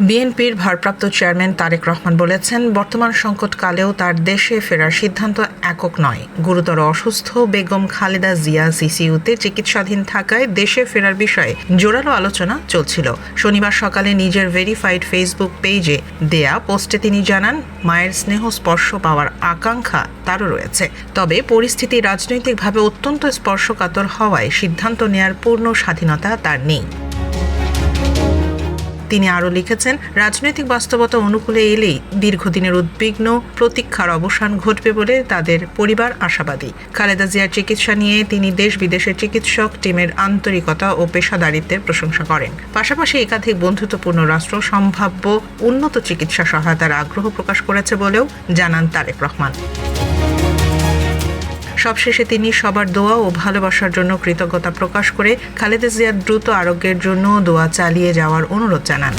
বিএনপির ভারপ্রাপ্ত চেয়ারম্যান তারেক রহমান বলেছেন, বর্তমান সংকটকালেও তার দেশে ফেরার সিদ্ধান্ত একক নয়। গুরুতর অসুস্থ বেগম খালেদা জিয়া সিসিইউতে চিকিৎসাধীন থাকায় দেশে ফেরার বিষয়ে জোরালো আলোচনা চলছিল। শনিবার সকালে নিজের ভেরিফাইড ফেসবুক পেজে দেয়া পোস্টে তিনি জানান, মায়ের স্নেহ স্পর্শ পাওয়ার আকাঙ্ক্ষা তারও রয়েছে, তবে পরিস্থিতি রাজনৈতিকভাবে অত্যন্ত স্পর্শকাতর হওয়ায় সিদ্ধান্ত নেয়ার পূর্ণ স্বাধীনতা তার নেই। তিনি আরও লিখেছেন, রাজনৈতিক বাস্তবতা অনুকূলে এলেই দীর্ঘদিনের উদ্বিগ্ন প্রতীক্ষার অবসান ঘটবে বলে তাদের পরিবার আশাবাদী। খালেদা জিয়ার চিকিৎসা নিয়ে তিনি দেশ বিদেশের চিকিৎসক টিমের আন্তরিকতা ও পেশাদারিত্বের প্রশংসা করেন। পাশাপাশি একাধিক বন্ধুত্বপূর্ণ রাষ্ট্র সম্ভাব্য উন্নত চিকিৎসা সহায়তার আগ্রহ প্রকাশ করেছে বলেও জানান তারেক রহমান। সবশেষে তিনি সবার দোয়া ও ভালোবাসার জন্য কৃতজ্ঞতা প্রকাশ করে খালেদা জিয়ার দ্রুত আরোগ্যের জন্য দোয়া চালিয়ে যাওয়ার অনুরোধ জানান।